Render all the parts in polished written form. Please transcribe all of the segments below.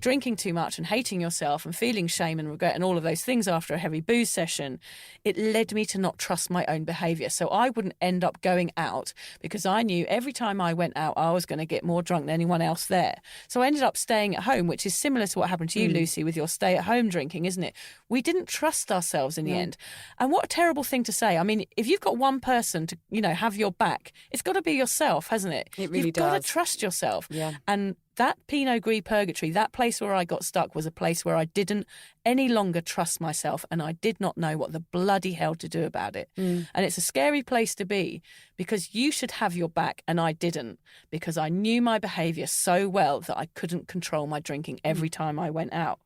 drinking too much and hating yourself and feeling shame and regret and all of those things after a heavy booze session, it led me to not trust my own behaviour. So I wouldn't end up going out because I knew every time I went out, I was going to get more drunk than anyone else there. So I ended up staying at home, which is similar to what happened to you, Lucy, with your stay-at-home drinking, isn't it? We didn't trust ourselves in the end. And what a terrible thing to say. I mean, if you've got one person to, have your back, it's got to be yourself, hasn't it? It really You've does. got to trust yourself. Yeah. And that Pinot Gris purgatory, that place where I got stuck was a place where I didn't any longer trust myself and I did not know what the bloody hell to do about it. And it's a scary place to be because you should have your back and I didn't because I knew my behaviour so well that I couldn't control my drinking every time I went out.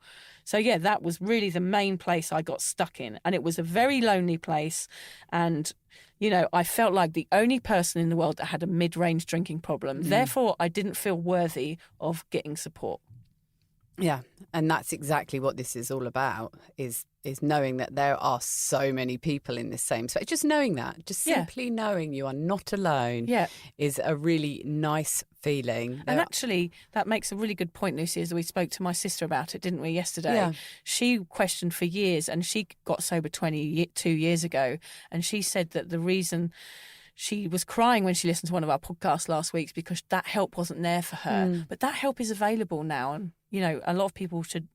So, yeah, that was really the main place I got stuck in. And it was a very lonely place. And, I felt like the only person in the world that had a mid-range drinking problem. Therefore, I didn't feel worthy of getting support. Yeah, and that's exactly what this is all about, is knowing that there are so many people in this same space. Just knowing that, just simply knowing you are not alone is a really nice feeling. And actually, that makes a really good point, Lucy, as we spoke to my sister about it, didn't we, yesterday? Yeah. She questioned for years, and she got sober 22 years ago, and she said that the reason she was crying when she listened to one of our podcasts last week because that help wasn't there for her. But that help is available now, and, a lot of people should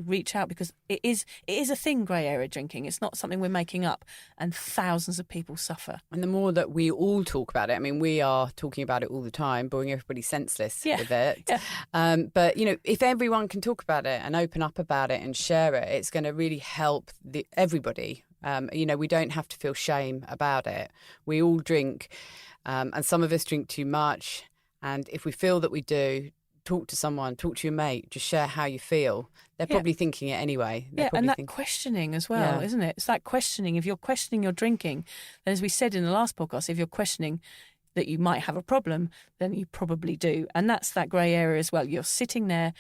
reach out because it is a thing, grey area drinking. It's not something we're making up, and thousands of people suffer. And the more that we all talk about it, I mean, we are talking about it all the time, boring everybody senseless with it. Yeah. But, if everyone can talk about it and open up about it and share it, it's going to really help everybody. We don't have to feel shame about it. We all drink, and some of us drink too much. And if we feel that we do, talk to someone, talk to your mate, just share how you feel. They're probably thinking it anyway. And that questioning as well, isn't it? It's that questioning. If you're questioning your drinking, then as we said in the last podcast, if you're questioning that you might have a problem, then you probably do. And that's that grey area as well. You're sitting there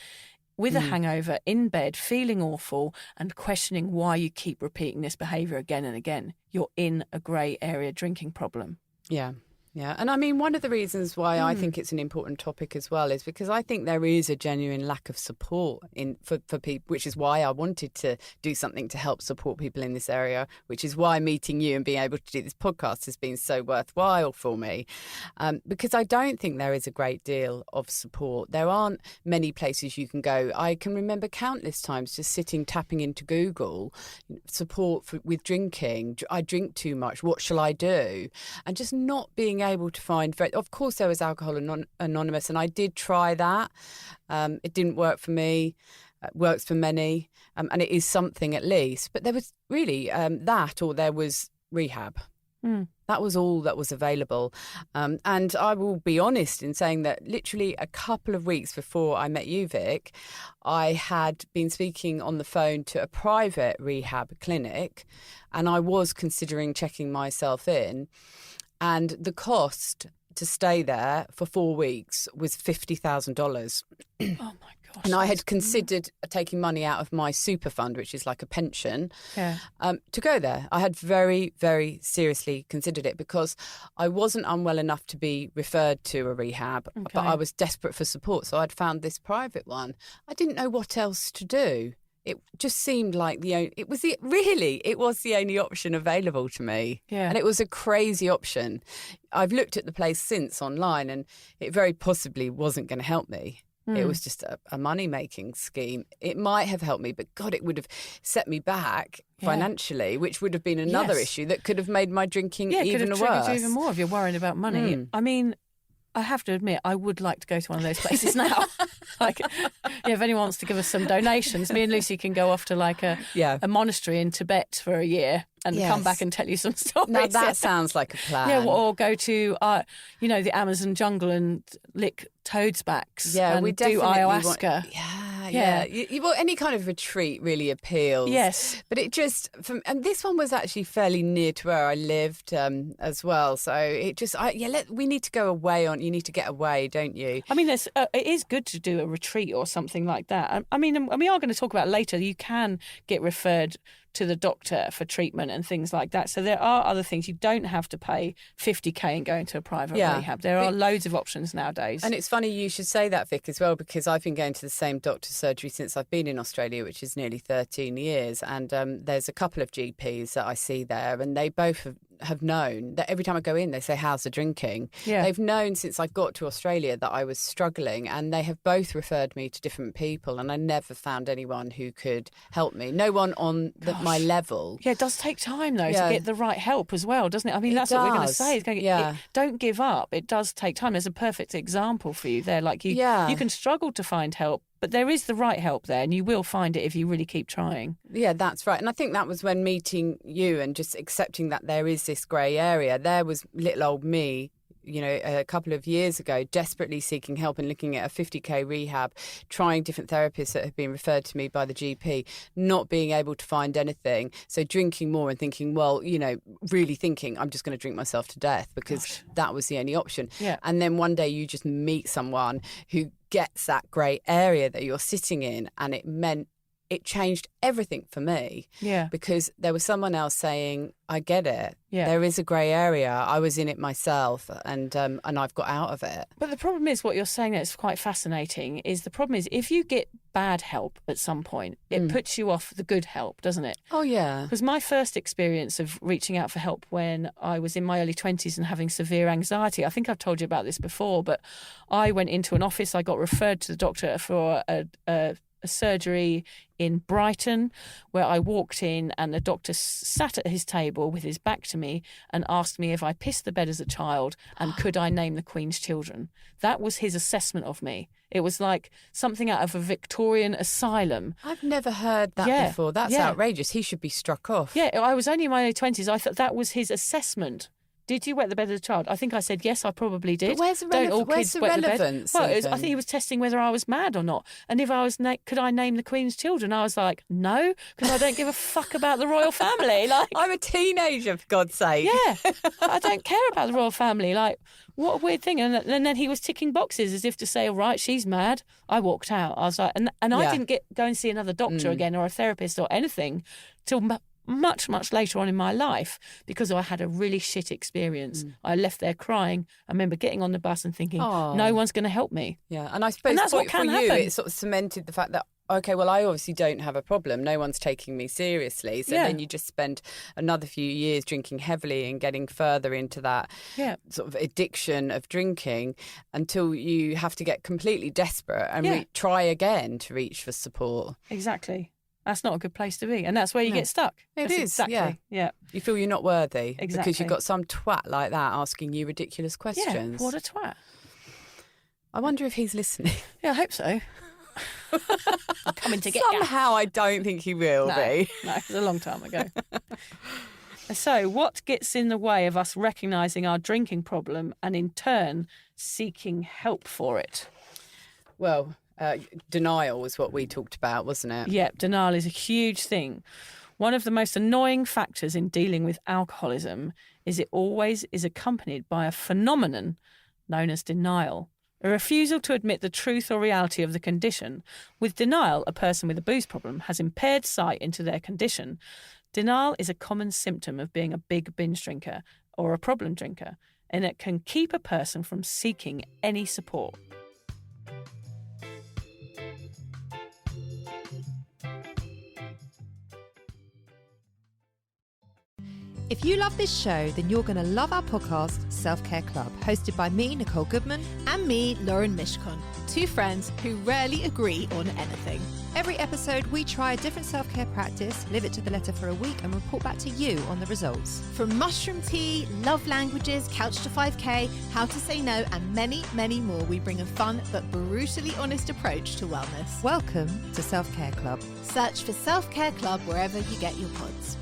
with a hangover in bed, feeling awful and questioning why you keep repeating this behaviour again and again. You're in a grey area drinking problem. Yeah. Yeah. And I mean, one of the reasons why I think it's an important topic as well is because I think there is a genuine lack of support for people, which is why I wanted to do something to help support people in this area, which is why meeting you and being able to do this podcast has been so worthwhile for me. Because I don't think there is a great deal of support. There aren't many places you can go. I can remember countless times just tapping into Google, support with drinking. I drink too much. What shall I do? And just not being able to find of course there was Alcohol Anonymous, and I did try that. It didn't work for me. It works for many, and it is something at least. But there was really there was rehab. That was all that was available. And I will be honest in saying that literally a couple of weeks before I met you, Vic, I had been speaking on the phone to a private rehab clinic, and I was considering checking myself in. And the cost to stay there for 4 weeks was $50,000. Oh, my gosh. And I had considered taking money out of my super fund, which is like a pension, to go there. I had very, very seriously considered it because I wasn't unwell enough to be referred to a rehab, but I was desperate for support. So I'd found this private one. I didn't know what else to do. It just seemed like it was the only option available to me. Yeah. And it was a crazy option. I've looked at the place since online, and it very possibly wasn't going to help me. It was just a money-making scheme. It might have helped me, but God, it would have set me back financially, which would have been another issue that could have made my drinking even worse. Yeah, could have triggered you even more if you're worried about money. I mean, I have to admit, I would like to go to one of those places now. If anyone wants to give us some donations, me and Lucy can go off to a monastery in Tibet for a year and come back and tell you some stories. Now that sounds like a plan. Yeah, or go to, the Amazon jungle and lick toads' backs. Yeah, and we do ayahuasca. Yeah. Well, any kind of retreat really appeals. Yes. But it just, and this one was actually fairly near to where I lived as well. So it just, we need to go away you need to get away, don't you? I mean, it is good to do a retreat or something like that. I mean, and we are going to talk about later, you can get referred to the doctor for treatment and things like that. So there are other things. You don't have to pay 50k and go into a private rehab. There are loads of options nowadays. And it's funny you should say that, Vic, as well, because I've been going to the same doctor's surgery since I've been in Australia, which is nearly 13 years. And there's a couple of GPs that I see there, and they both have known that every time I go in, they say, how's the drinking? Yeah. They've known since I got to Australia that I was struggling, and they have both referred me to different people, and I never found anyone who could help me. No one on my level. Yeah, it does take time, though, to get the right help as well, doesn't it? I mean, that's what we're going to say. Don't give up. It does take time. There's a perfect example for you there. Like you can struggle to find help, but there is the right help there, and you will find it if you really keep trying. Yeah, that's right. And I think that was when meeting you and just accepting that there is this grey area. There was little old me, you know, a couple of years ago, desperately seeking help and looking at a 50k rehab, trying different therapists that had been referred to me by the GP, not being able to find anything. So drinking more and thinking, well, you know, really thinking I'm just going to drink myself to death because that was the only option. Yeah. And then one day you just meet someone who gets that grey area that you're sitting in, and it changed everything for me. Yeah. Because there was someone else saying, I get it. Yeah. There is a grey area. I was in it myself, and I've got out of it. But the problem is, what you're saying that's quite fascinating is the problem is if you get bad help at some point, it puts you off the good help, doesn't it? Oh, yeah. Because my first experience of reaching out for help when I was in my early 20s and having severe anxiety, I think I've told you about this before, but I went into an office, I got referred to the doctor for a surgery in Brighton, where I walked in and the doctor sat at his table with his back to me and asked me if I pissed the bed as a child and could I name the Queen's children. That was his assessment of me. It was like something out of a Victorian asylum. I've never heard that before. That's outrageous. He should be struck off. Yeah, I was only in my early 20s. I thought that was his assessment. Did you wet the bed as a child? I think I said yes, I probably did. But where's the relevance? Well, I think he was testing whether I was mad or not. And if I was, could I name the Queen's children? I was like, no, because I don't give a fuck about the royal family. Like, I'm a teenager, for God's sake. Yeah, I don't care about the royal family. Like, what a weird thing. And then he was ticking boxes as if to say, all right, she's mad. I walked out. I was like, and I didn't go and see another doctor again or a therapist or anything till much, much later on in my life because I had a really shit experience. I left there crying. I remember getting on the bus and thinking, no one's going to help me. Yeah, and I suppose that's what for you, it sort of cemented the fact that, okay, well, I obviously don't have a problem. No one's taking me seriously. So then you just spend another few years drinking heavily and getting further into that sort of addiction of drinking until you have to get completely desperate and try again to reach for support. Exactly. That's not a good place to be. And that's where you get stuck. It is, exactly. Yeah. You feel you're not worthy. Exactly. Because you've got some twat like that asking you ridiculous questions. Yeah, what a twat. I wonder if he's listening. Yeah, I hope so. I'm coming to get you. Somehow I don't think he will be. No, it was a long time ago. So what gets in the way of us recognising our drinking problem and in turn seeking help for it? Well, denial was what we talked about, wasn't it? Yep, denial is a huge thing. One of the most annoying factors in dealing with alcoholism is it always is accompanied by a phenomenon known as denial, a refusal to admit the truth or reality of the condition. With denial, a person with a booze problem has impaired sight into their condition. Denial is a common symptom of being a big binge drinker or a problem drinker, and it can keep a person from seeking any support. If you love this show, then you're going to love our podcast, Self-Care Club, hosted by me, Nicole Goodman. And me, Lauren Mishkon, two friends who rarely agree on anything. Every episode, we try a different self-care practice, live it to the letter for a week, and report back to you on the results. From mushroom tea, love languages, couch to 5K, how to say no, and many, many more, we bring a fun but brutally honest approach to wellness. Welcome to Self-Care Club. Search for Self-Care Club wherever you get your pods.